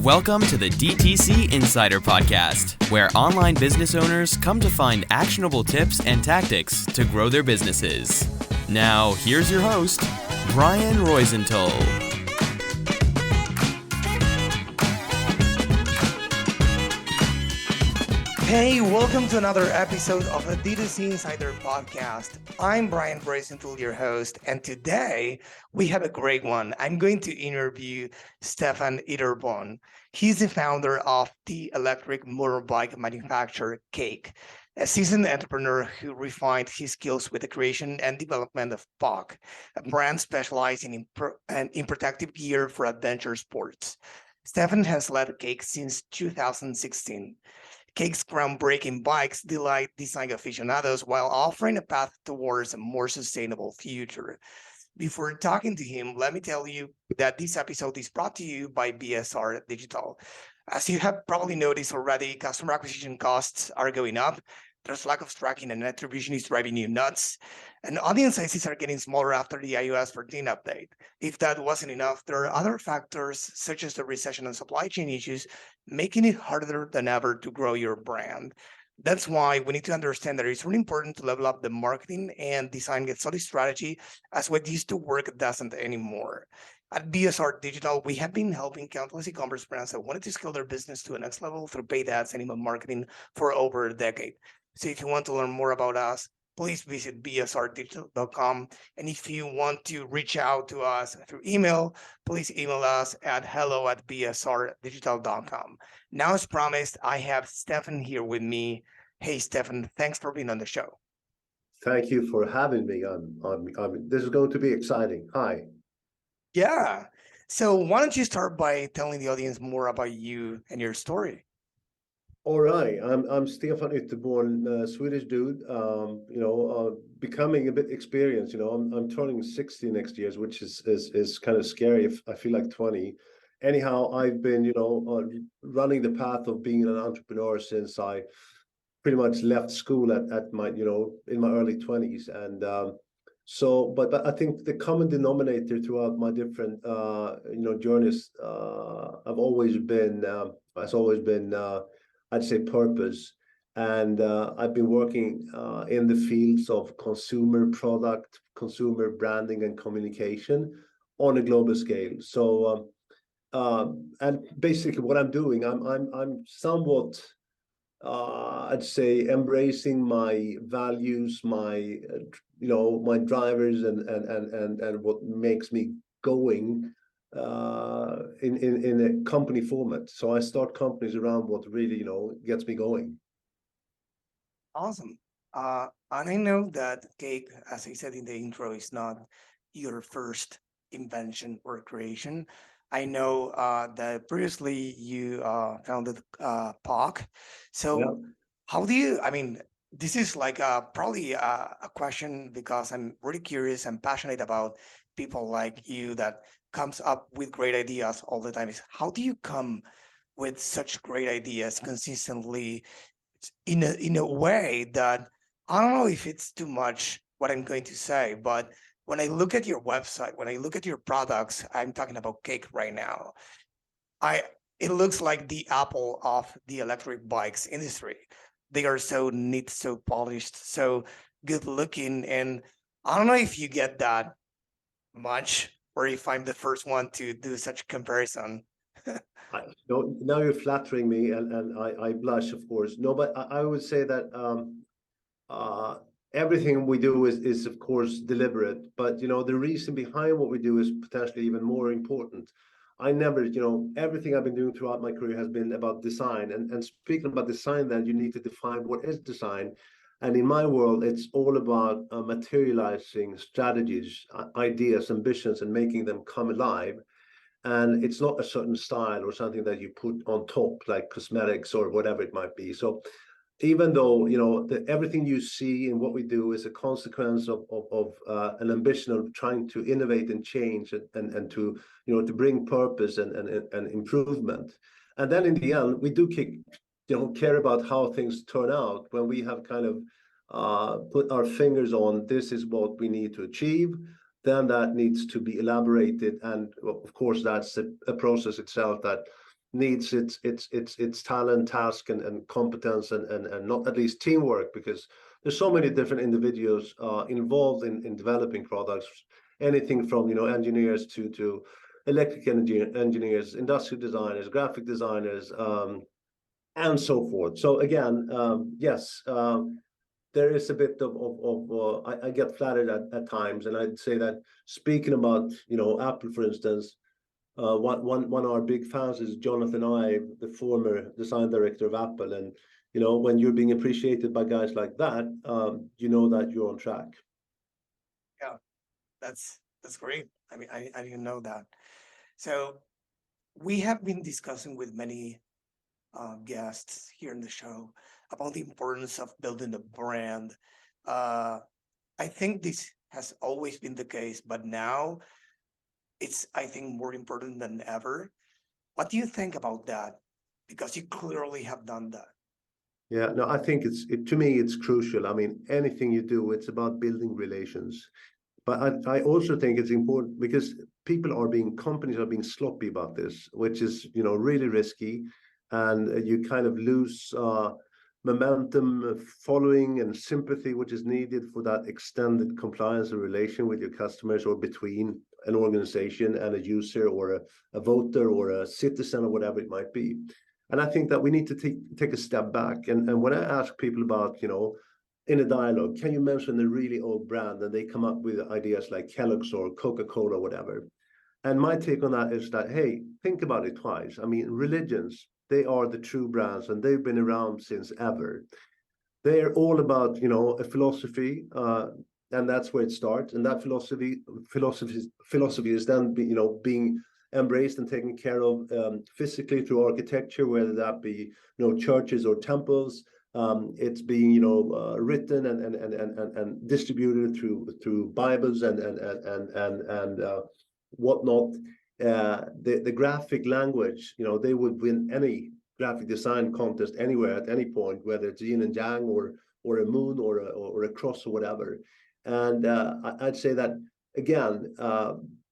Welcome to the DTC Insider Podcast, where online business owners come to find actionable tips and tactics to grow their businesses. Now, here's your host, Brian Roisenthal. Hey, welcome to another episode of the DTC Insider Podcast. I'm Brian Roisenthal, your host, and today we have a great one. I'm going to interview Seun Olubodun. He's the founder of the electric motorbike manufacturer Cake, a seasoned entrepreneur who refined his skills with the creation and development of POC, a brand specializing in protective gear for adventure sports. Seun has led Cake since 2016. Cake's groundbreaking bikes delight design aficionados while offering a path towards a more sustainable future. Before talking to him, let me tell you that this episode is brought to you by BSR Digital. As you have probably noticed already, customer acquisition costs are going up. There's lack of tracking and attribution is driving you nuts. And audience sizes are getting smaller after the iOS 14 update. If that wasn't enough, there are other factors such as the recession and supply chain issues, making it harder than ever to grow your brand. That's why we need to understand that it's really important to level up the marketing and design a solid strategy, as what used to work doesn't anymore. At BSR Digital, we have been helping countless e-commerce brands that wanted to scale their business to the next level through paid ads and email marketing for over a decade. So if you want to learn more about us, please visit bsrdigital.com. And if you want to reach out to us through email, please email us at hello@bsrdigital.com. Now, as promised, I have Seun here with me. Hey, Seun, thanks for being on the show. Thank you for having me. This is going to be exciting. Hi. Yeah. So why don't you start by telling the audience more about you and your story? All right. I'm Seun Olubodun, Swedish dude. Becoming a bit experienced. I'm turning 60 next year, which is kind of scary. I feel like 20. Anyhow, I've been running the path of being an entrepreneur since I pretty much left school at my in my early 20s, and but I think the common denominator throughout my different journeys has always been I'd say purpose. And I've been working in the fields of consumer product, consumer branding, and communication on a global scale. So, and basically what I'm doing, I'm somewhat, I'd say, embracing my values, my my drivers, and what makes me going in a company format. So I start companies around what really gets me going. Awesome. And I know that Cake, as I said in the intro, is not your first invention or creation. I know that previously you founded POC. So Yeah. how do you, this is like probably a question because I'm really curious and passionate about people like you that comes up with great ideas all the time. Is how do you come with such great ideas consistently in a way that I don't know if it's too much what I'm going to say, but when I look at your website, when I look at your products, I'm talking about Cake right now. It looks like the Apple of the electric bikes industry. They are so neat, so polished, so good looking, and I don't know if you get that much or if I'm the first one to do such comparison. Now you're flattering me, and I blush, of course. No, but I would say that everything we do is of course deliberate, but the reason behind what we do is potentially even more important. I never, everything I've been doing throughout my career has been about design. And speaking about design, then you need to define what is design. And in my world, it's all about materializing strategies, ideas, ambitions, and making them come alive. And it's not a certain style or something that you put on top, like cosmetics or whatever it might be. So even though everything you see in what we do is a consequence of an ambition of trying to innovate and change and to to bring purpose and improvement. And then in the end, we do care about how things turn out when we have kind of put our fingers on this is what we need to achieve. Then that needs to be elaborated, and of course that's a process itself that needs its talent, task, and competence, and not at least teamwork, because there's so many different individuals involved in developing products, anything from engineers to electrical engineers, industrial designers, graphic designers, and so forth. So again, yes, there is a bit of I get flattered at times, and I'd say that speaking about Apple, for instance, one of our big fans is Jonathan Ive, the former design director of Apple, and when you're being appreciated by guys like that, you know that you're on track. Yeah, that's great. I mean, I didn't know that. So we have been discussing with many guests here in the show about the importance of building a brand. Uh, I think this has always been the case, but now it's, I think, more important than ever. What do you think about that? Because you clearly have done that. Yeah, no, I think to me, it's crucial. I mean, anything you do, it's about building relations. But I also think it's important because companies are being sloppy about this, which is, really risky. And you kind of lose momentum, following, and sympathy, which is needed for that extended compliance and relation with your customers, or between an organization and a user, or a voter, or a citizen, or whatever it might be. And I think that we need to take a step back. And when I ask people about, in a dialogue, can you mention a really old brand? And they come up with ideas like Kellogg's or Coca-Cola or whatever. And my take on that is that, hey, think about it twice. I mean, religions, they are the true brands, and they've been around since ever. They're all about, a philosophy, and that's where it starts. And that philosophy is then, being embraced and taken care of physically through architecture, whether that be, churches or temples. It's being, written and distributed through Bibles and whatnot. The graphic language, they would win any graphic design contest anywhere at any point, whether it's yin and yang, or a moon, or a cross, or whatever. And I'd say that again,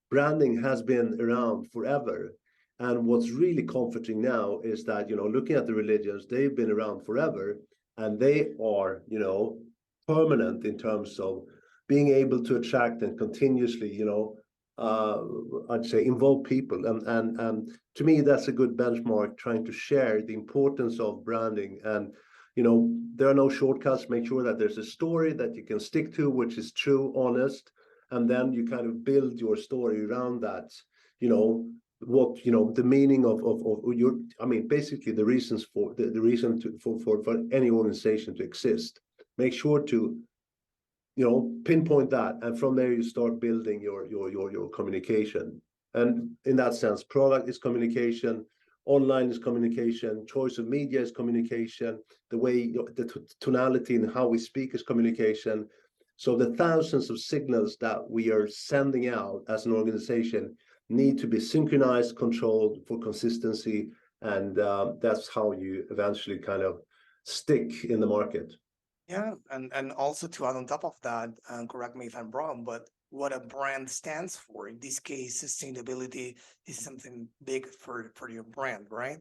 branding has been around forever. And what's really comforting now is that, looking at the religions, they've been around forever, and they are, permanent in terms of being able to attract and continuously, I'd say, involve people. And to me, that's a good benchmark, trying to share the importance of branding. And, there are no shortcuts. Make sure that there's a story that you can stick to, which is true, honest, and then you kind of build your story around that, what the meaning of your, I mean, basically the reasons for the reason for any organization to exist. Make sure to pinpoint that, and from there you start building your communication. And in that sense, product is communication, online is communication, choice of media is communication, the way the tonality and how we speak is communication. So the thousands of signals that we are sending out as an organization need to be synchronized, controlled for consistency, and that's how you eventually kind of stick in the market. Yeah, and also to add on top of that, and correct me if I'm wrong, but what a brand stands for, in this case, sustainability is something big for your brand, right?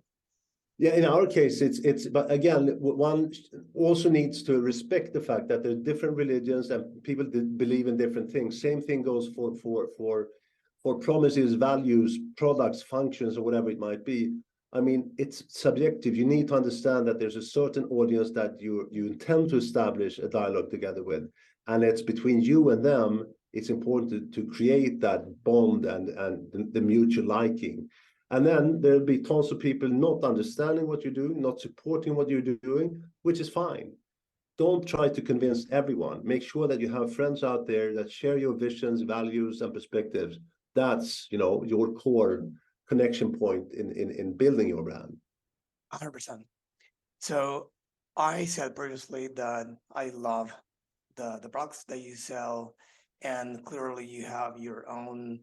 Yeah, in our case, it's but again, one also needs to respect the fact that there are different religions and people believe in different things. Same thing goes for promises, values, products, functions, or whatever it might be. I mean, it's subjective. You need to understand that there's a certain audience that you intend to establish a dialogue together with, and it's between you and them. It's important to create that bond and the mutual liking. And then there'll be tons of people not understanding what you're doing, not supporting what you're doing, which is fine. Don't try to convince everyone. Make sure that you have friends out there that share your visions, values, and perspectives. That's, your core connection point in building your brand. 100%. So I said previously that I love the products that you sell, and clearly you have your own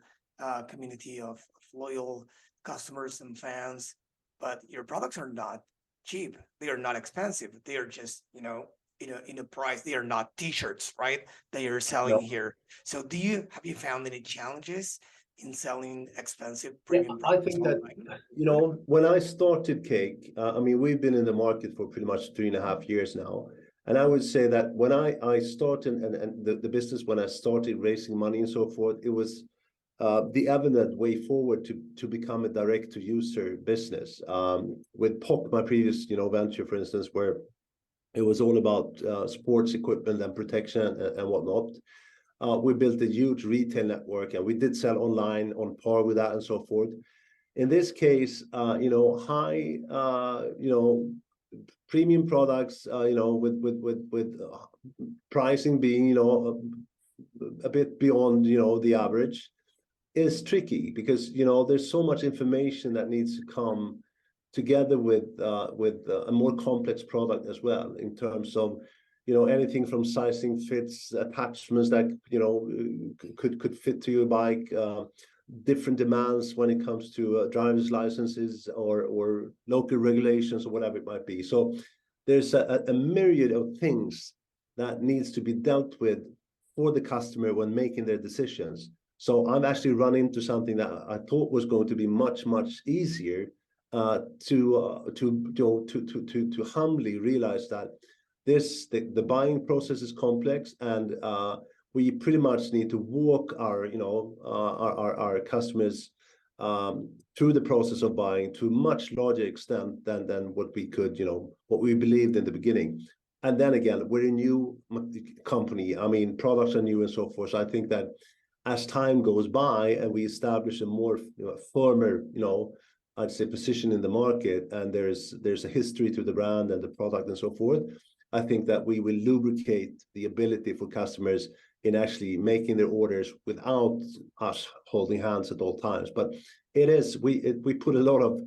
community of loyal customers and fans, but your products are not cheap. They are not expensive. They are just, in a price. They are not t-shirts, right? That you're selling No. here. So have you found any challenges in selling expensive Yeah, premium I products think that, online? when I started Cake, I mean, we've been in the market for pretty much 3.5 years now. And I would say that when I started and the business, when I started raising money and so forth, it was the evident way forward to become a direct to user business. With POC, my previous, venture, for instance, where it was all about sports equipment and protection and whatnot. We built a huge retail network, and we did sell online on par with that and so forth. In this case, high, premium products, with pricing being, a bit beyond, the average, is tricky because, there's so much information that needs to come together with a more complex product as well, in terms of, anything from sizing, fits, attachments that, could fit to your bike, different demands when it comes to driver's licenses or local regulations or whatever it might be. So there's a myriad of things that needs to be dealt with for the customer when making their decisions. So I've actually run into something that I thought was going to be much easier, to humbly realize that the buying process is complex, and we pretty much need to walk our customers through the process of buying to a much larger extent than what we could, what we believed in the beginning. And then again, we're a new company. I mean, products are new and so forth. So I think that as time goes by and we establish a more firmer, I'd say, position in the market, and there's a history to the brand and the product and so forth, I think that we will lubricate the ability for customers in actually making their orders without us holding hands at all times. But we put a lot of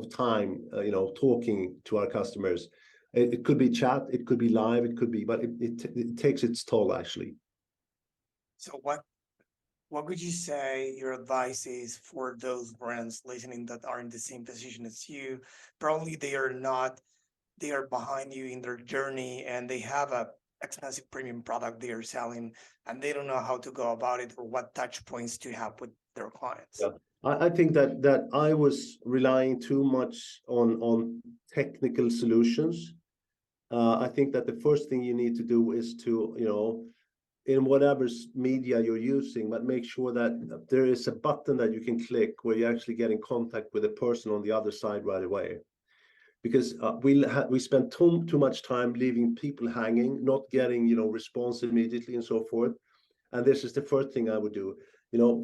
time, talking to our customers. It could be chat, it could be live, it could be, but it takes its toll actually. So what would you say your advice is for those brands listening that are in the same position as you? Probably they are behind you in their journey, and they have a expensive premium product they are selling, and they don't know how to go about it or what touch points to have with their clients. Yeah. I think that I was relying too much on technical solutions. I think that the first thing you need to do is to, in whatever media you're using, but make sure that there is a button that you can click where you actually get in contact with a person on the other side right away. Because we spend too much time leaving people hanging, not getting, response immediately and so forth. And this is the first thing I would do.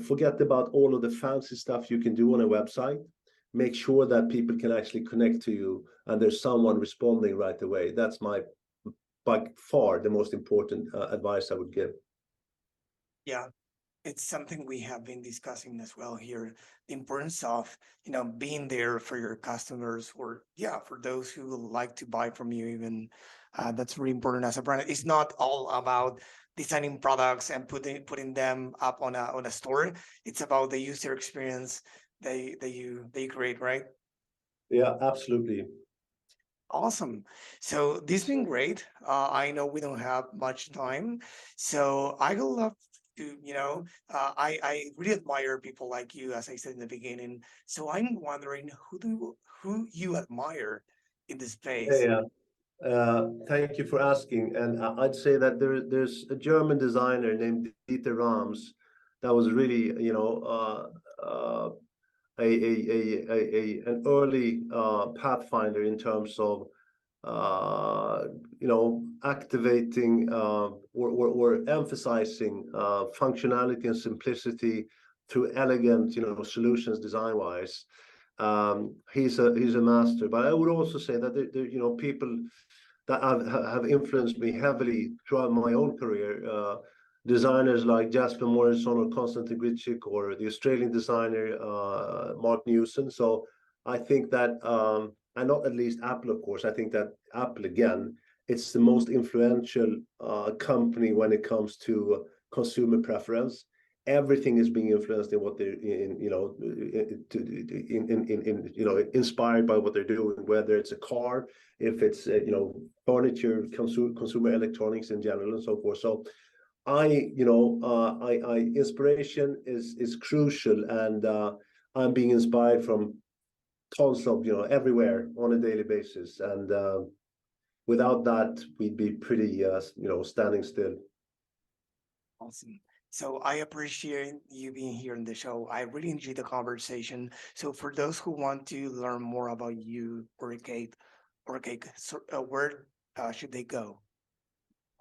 Forget about all of the fancy stuff you can do on a website. Make sure that people can actually connect to you and there's someone responding right away. That's by far the most important advice I would give. Yeah, it's something we have been discussing as well here. The importance of, being there for your customers, or for those who like to buy from you even. That's really important as a brand. It's not all about designing products and putting them up on a store. It's about the user experience they create, right? Yeah, absolutely. Awesome. So this has been great. I know we don't have much time, so I would love to, I really admire people like you, as I said in the beginning. So I'm wondering who you admire in this space. Yeah. Thank you for asking. And I'd say that there's a German designer named Dieter Rams that was really, an early pathfinder in terms of activating or emphasizing functionality and simplicity through elegant, solutions design wise. He's a master. But I would also say that there people that have influenced me heavily throughout my own career. Designers like Jasper Morrison or Konstantin Gricic, or the Australian designer Mark Newson. So I think that, and not at least Apple, of course. I think that Apple, again, it's the most influential company when it comes to consumer preference. Everything is being influenced in what they're inspired by what they're doing, whether it's a car, if it's furniture, consumer electronics in general, and so forth. So inspiration is crucial, and I'm being inspired from tons of, everywhere on a daily basis. And without that, we'd be pretty, standing still. Awesome. So I appreciate you being here in the show. I really enjoyed the conversation. So for those who want to learn more about you or Kate, where should they go?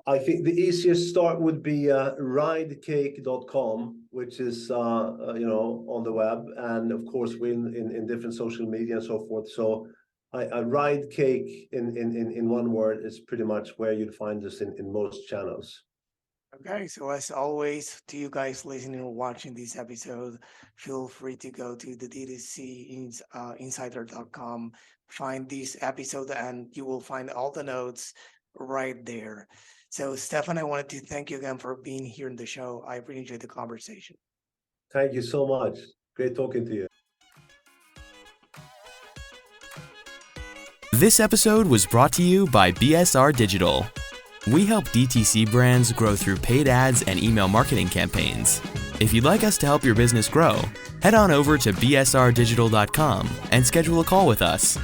I think the easiest start would be ridecake.com, which is on the web, and of course we're in different social media and so forth. So I ride cake in one word is pretty much where you'd find us in most channels. Okay, so as always, to you guys listening or watching this episode, feel free to go to the DTC insider.com, find this episode, and you will find all the notes right there. So, Stefan, I wanted to thank you again for being here in the show. I really enjoyed the conversation. Thank you so much. Great talking to you. This episode was brought to you by BSR Digital. We help DTC brands grow through paid ads and email marketing campaigns. If you'd like us to help your business grow, head on over to bsrdigital.com and schedule a call with us.